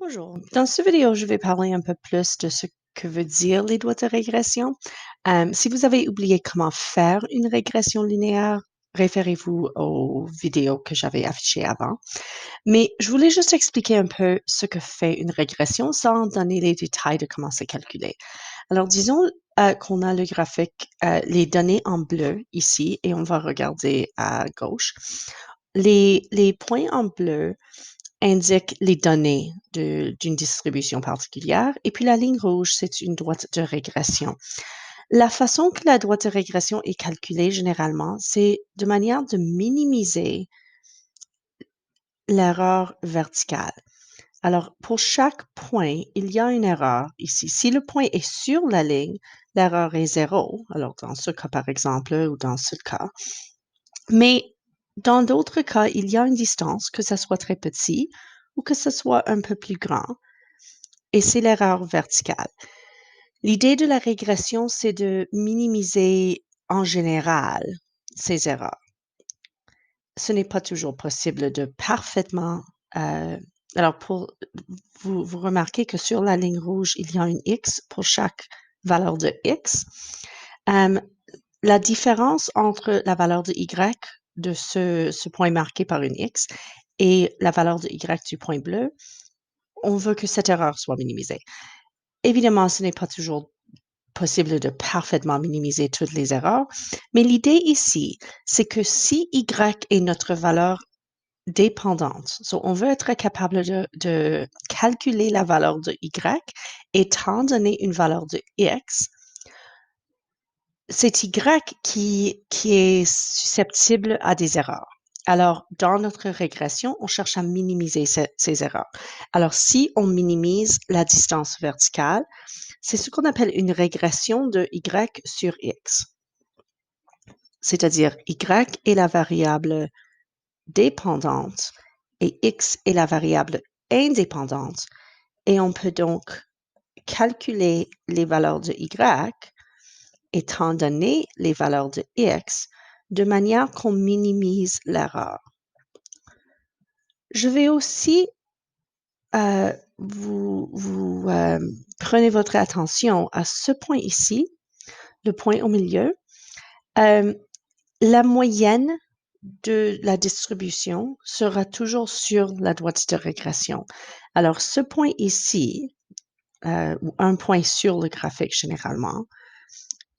Bonjour. Dans cette vidéo, je vais parler un peu plus de ce que veut dire les doigts de régression. Si vous avez oublié comment faire une régression linéaire, référez-vous aux vidéos que j'avais affichées avant. Mais je voulais juste expliquer un peu ce que fait une régression sans donner les détails de comment c'est calculé. Alors, disons qu'on a le graphique, les données en bleu ici, et on va regarder à gauche. Les points en bleu indique les données d'une distribution particulière. Et puis la ligne rouge, c'est une droite de régression. La façon que la droite de régression est calculée généralement, c'est de manière de minimiser l'erreur verticale. Alors, pour chaque point, il y a une erreur ici. Si le point est sur la ligne, l'erreur est 0. Alors, dans ce cas, par exemple, ou dans ce cas. Mais dans d'autres cas, il y a une distance, que ce soit très petit ou que ce soit un peu plus grand, et c'est l'erreur verticale. L'idée de la régression, c'est de minimiser en général ces erreurs. Ce n'est pas toujours possible de parfaitement... alors, vous remarquez que sur la ligne rouge, il y a une X pour chaque valeur de X. La différence entre la valeur de Y de ce point marqué par une X et la valeur de Y du point bleu, on veut que cette erreur soit minimisée. Évidemment, ce n'est pas toujours possible de parfaitement minimiser toutes les erreurs, mais l'idée ici, c'est que si Y est notre valeur dépendante, on veut être capable de calculer la valeur de Y étant donné une valeur de X, c'est Y qui est susceptible à des erreurs. Alors, dans notre régression, on cherche à minimiser ces erreurs. Alors, si on minimise la distance verticale, c'est ce qu'on appelle une régression de Y sur X. C'est-à-dire, Y est la variable dépendante et X est la variable indépendante. Et on peut donc calculer les valeurs de Y étant donné les valeurs de X, de manière qu'on minimise l'erreur. Je vais aussi vous prenez votre attention à ce point ici, le point au milieu. La moyenne de la distribution sera toujours sur la droite de régression. Alors, ce point ici, ou un point sur le graphique généralement,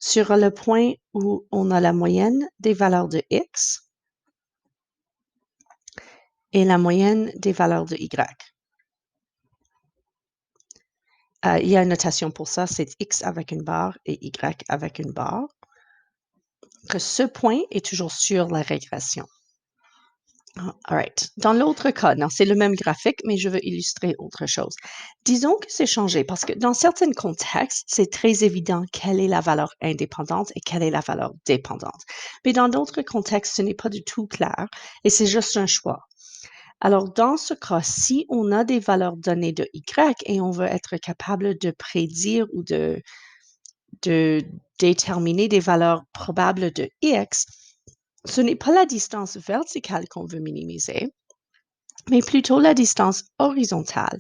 sera le point où on a la moyenne des valeurs de X et la moyenne des valeurs de Y. Il y a une notation pour ça, c'est X avec une barre et Y avec une barre. Que ce point est toujours sur la régression. All right. Dans l'autre cas, non, c'est le même graphique, mais je veux illustrer autre chose. Disons que c'est changé parce que dans certains contextes, c'est très évident quelle est la valeur indépendante et quelle est la valeur dépendante. Mais dans d'autres contextes, ce n'est pas du tout clair et c'est juste un choix. Alors, dans ce cas, si on a des valeurs données de Y et on veut être capable de prédire ou de déterminer des valeurs probables de X, ce n'est pas la distance verticale qu'on veut minimiser, mais plutôt la distance horizontale,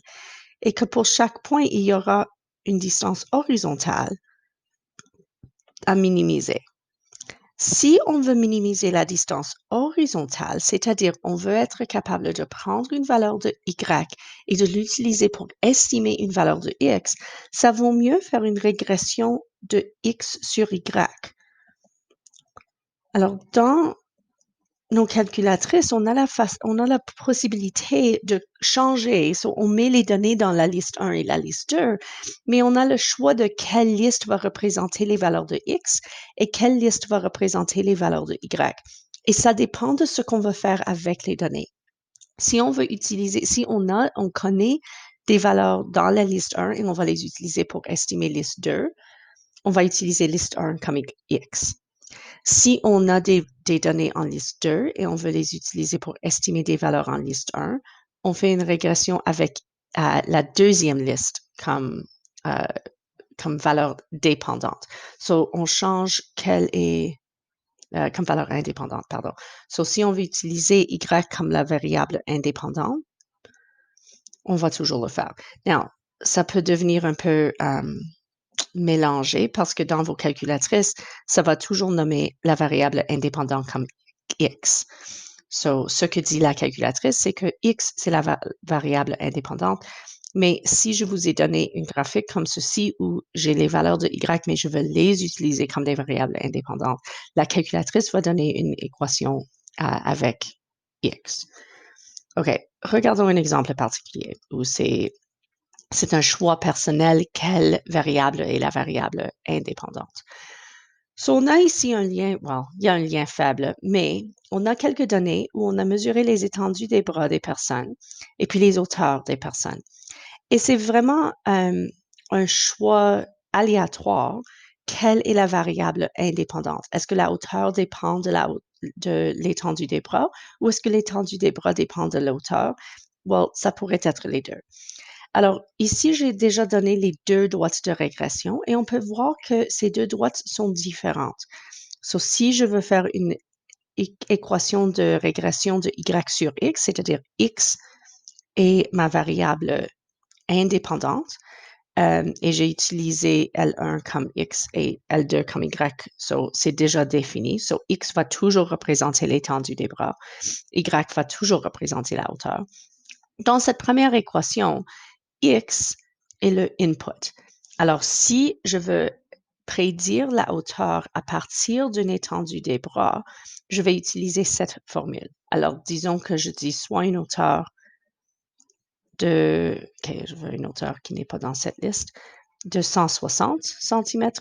et que pour chaque point, il y aura une distance horizontale à minimiser. Si on veut minimiser la distance horizontale, c'est-à-dire on veut être capable de prendre une valeur de Y et de l'utiliser pour estimer une valeur de X, ça vaut mieux faire une régression de X sur Y. Alors, dans nos calculatrices, on a la possibilité de changer. On met les données dans la liste 1 et la liste 2, mais on a le choix de quelle liste va représenter les valeurs de X et quelle liste va représenter les valeurs de Y. Et ça dépend de ce qu'on veut faire avec les données. Si on veut utiliser, si on connaît des valeurs dans la liste 1 et on va les utiliser pour estimer liste 2, on va utiliser liste 1 comme X. Si on a des données en liste 2 et on veut les utiliser pour estimer des valeurs en liste 1, on fait une régression avec la deuxième liste comme valeur dépendante. On change quelle est comme valeur indépendante, pardon. Si on veut utiliser Y comme la variable indépendante, on va toujours le faire. Now, ça peut devenir un peu mélangé parce que dans vos calculatrices, ça va toujours nommer la variable indépendante comme x. So, ce que dit la calculatrice, c'est que x, c'est la variable indépendante. Mais si je vous ai donné une graphique comme ceci où j'ai les valeurs de y, mais je veux les utiliser comme des variables indépendantes, la calculatrice va donner une équation avec x. OK, regardons un exemple particulier où c'est un choix personnel quelle variable est la variable indépendante. So, on a ici un lien, il y a un lien faible, mais on a quelques données où on a mesuré les étendues des bras des personnes et puis les hauteurs des personnes. Et c'est vraiment un choix aléatoire. Quelle est la variable indépendante? Est-ce que la hauteur dépend de l'étendue des bras ou est-ce que l'étendue des bras dépend de la hauteur? Ça pourrait être les deux. Alors, ici, j'ai déjà donné les deux droites de régression et on peut voir que ces deux droites sont différentes. So, si je veux faire une équation de régression de y sur x, c'est-à-dire x est ma variable indépendante, et j'ai utilisé L1 comme x et L2 comme y. So, c'est déjà défini. So, x va toujours représenter l'étendue des bras. Y va toujours représenter la hauteur. Dans cette première équation, x est le input. Alors, si je veux prédire la hauteur à partir d'une étendue des bras, je vais utiliser cette formule. Alors, disons que je dis soit une hauteur je veux une hauteur qui n'est pas dans cette liste, de 160 cm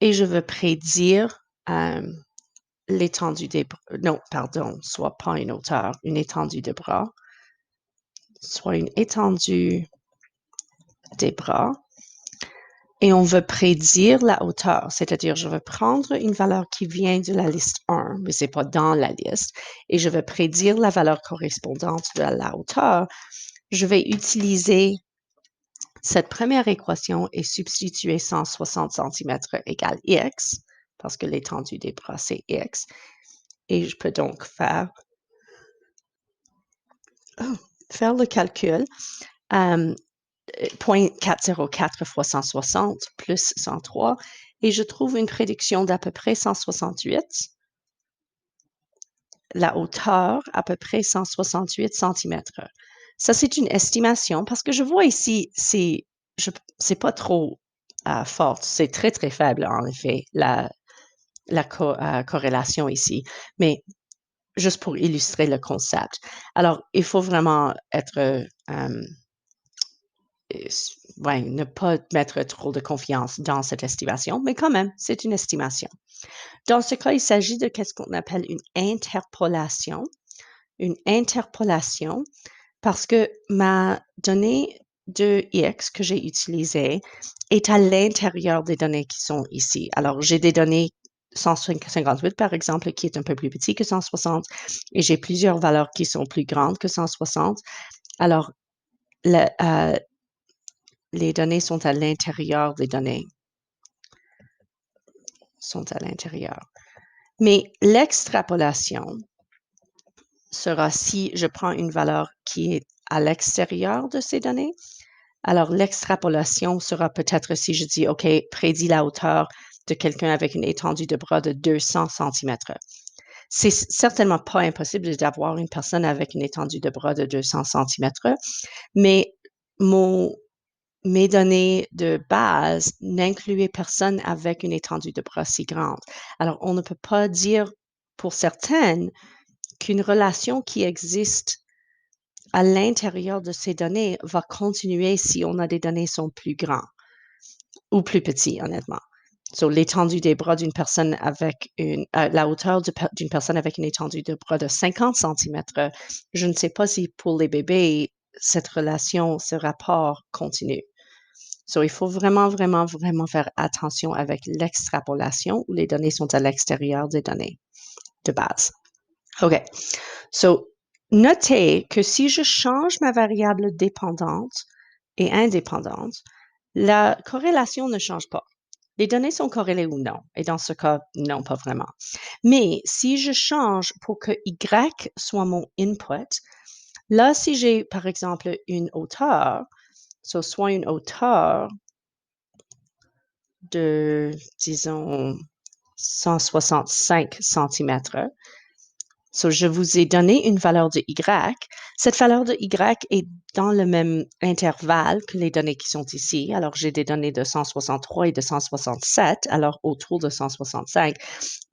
et je veux prédire l'étendue des bras. Non, pardon, soit pas une hauteur, une étendue de bras, soit une étendue des bras. Et on veut prédire la hauteur, c'est-à-dire je veux prendre une valeur qui vient de la liste 1, mais ce n'est pas dans la liste, et je veux prédire la valeur correspondante de la hauteur. Je vais utiliser cette première équation et substituer 160 cm égale x, parce que l'étendue des bras, c'est x. Et je peux donc faire le calcul. 0.404 fois 160 plus 103, et je trouve une prédiction d'à peu près 168. La hauteur, à peu près 168 cm. Ça, c'est une estimation parce que je vois ici, c'est pas trop fort. C'est très, très faible, en effet, la corrélation ici. Mais juste pour illustrer le concept. Alors, il faut vraiment être ne pas mettre trop de confiance dans cette estimation, mais quand même, c'est une estimation. Dans ce cas, il s'agit de ce qu'on appelle une interpolation. Une interpolation parce que ma donnée de x que j'ai utilisée est à l'intérieur des données qui sont ici. Alors, j'ai des données 158, par exemple, qui est un peu plus petit que 160, et j'ai plusieurs valeurs qui sont plus grandes que 160. Alors, les données sont à l'intérieur des données. Sont à l'intérieur. Mais l'extrapolation sera si je prends une valeur qui est à l'extérieur de ces données. Alors, l'extrapolation sera peut-être si je dis, OK, prédis la hauteur de quelqu'un avec une étendue de bras de 200 cm. C'est certainement pas impossible d'avoir une personne avec une étendue de bras de 200 cm, mais mes données de base n'incluaient personne avec une étendue de bras si grande. Alors, on ne peut pas dire pour certaines qu'une relation qui existe à l'intérieur de ces données va continuer si on a des données qui sont plus grands ou plus petits, honnêtement. So, l'étendue des bras d'une personne avec la hauteur d'une personne avec une étendue de bras de 50 cm, je ne sais pas si pour les bébés, cette relation, ce rapport continue. So, il faut vraiment, vraiment, vraiment faire attention avec l'extrapolation où les données sont à l'extérieur des données de base. OK. So, notez que si je change ma variable dépendante et indépendante, la corrélation ne change pas. Les données sont corrélées ou non, et dans ce cas, non, pas vraiment. Mais si je change pour que Y soit mon input, Là, si j'ai, par exemple, une hauteur, soit une hauteur de, disons, 165 centimètres. Je vous ai donné une valeur de Y. Cette valeur de Y est dans le même intervalle que les données qui sont ici. Alors, j'ai des données de 163 et de 167, alors autour de 165.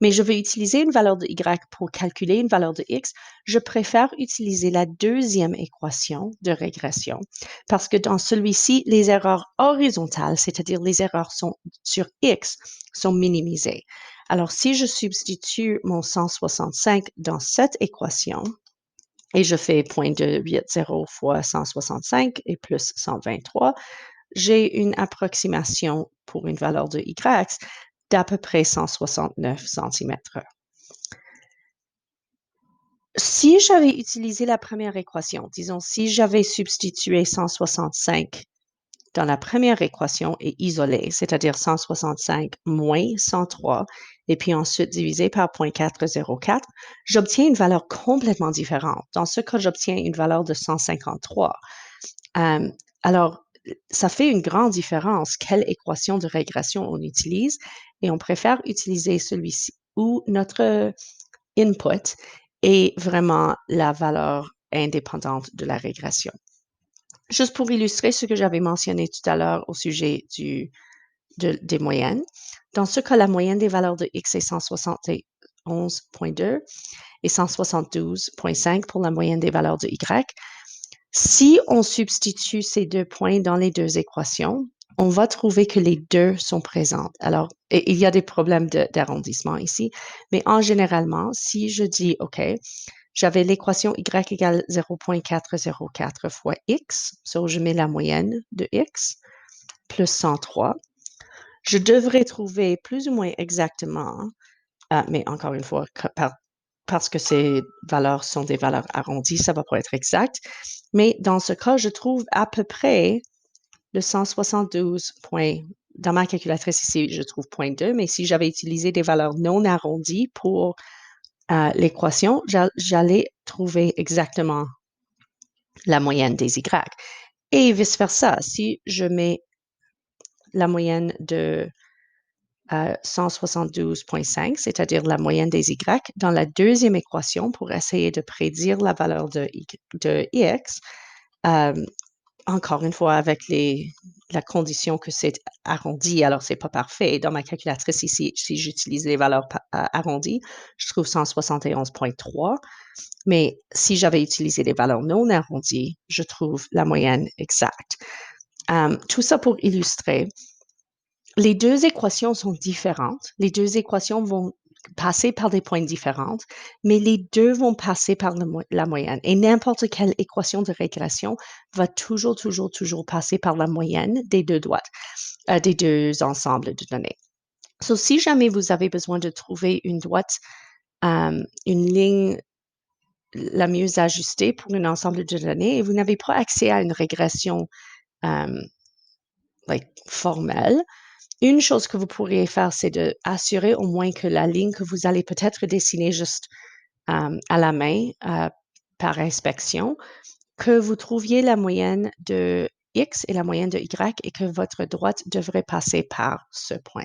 Mais je vais utiliser une valeur de Y pour calculer une valeur de X. Je préfère utiliser la deuxième équation de régression parce que dans celui-ci, les erreurs horizontales, c'est-à-dire les erreurs sur X, sont minimisées. Alors, si je substitue mon 165 dans cette équation, et je fais 0,280 fois 165 et plus 123, j'ai une approximation pour une valeur de Y d'à peu près 169 centimètres. Si j'avais utilisé la première équation, disons, si j'avais substitué 165 dans la première équation et isolé, c'est-à-dire 165 moins 103, et puis ensuite divisé par 0,404, j'obtiens une valeur complètement différente. Dans ce cas, j'obtiens une valeur de 153. Alors, ça fait une grande différence quelle équation de régression on utilise et on préfère utiliser celui-ci où notre input est vraiment la valeur indépendante de la régression. Juste pour illustrer ce que j'avais mentionné tout à l'heure au sujet des moyennes. Dans ce cas, la moyenne des valeurs de X est 171,2 et 172,5 pour la moyenne des valeurs de Y. Si on substitue ces deux points dans les deux équations, on va trouver que les deux sont présentes. Alors, il y a des problèmes d'arrondissement ici, mais en généralement, si je dis, OK, j'avais l'équation y égale 0,404 fois x, je mets la moyenne de x, plus 103. Je devrais trouver plus ou moins exactement, mais encore une fois, parce que ces valeurs sont des valeurs arrondies, ça ne va pas être exact. Mais dans ce cas, je trouve à peu près le 172 points. Dans ma calculatrice ici, je trouve 0,2, mais si j'avais utilisé des valeurs non arrondies pour l'équation, j'allais trouver exactement la moyenne des Y. Et vice-versa, si je mets la moyenne de 172,5, c'est-à-dire la moyenne des Y, dans la deuxième équation pour essayer de prédire la valeur de X, encore une fois, avec la condition que c'est arrondi, alors c'est pas parfait. Dans ma calculatrice ici, si j'utilise les valeurs arrondies, je trouve 171,3. Mais si j'avais utilisé les valeurs non arrondies, je trouve la moyenne exacte. Tout ça pour illustrer. Les deux équations sont différentes. Les deux équations vont passer par des points différents, mais les deux vont passer par la moyenne. Et n'importe quelle équation de régression va toujours passer par la moyenne des deux des deux ensembles de données. Si jamais vous avez besoin de trouver une ligne la mieux ajustée pour un ensemble de données et vous n'avez pas accès à une régression formelle, une chose que vous pourriez faire, c'est d'assurer au moins que la ligne que vous allez peut-être dessiner juste à la main par inspection, que vous trouviez la moyenne de X et la moyenne de Y et que votre droite devrait passer par ce point.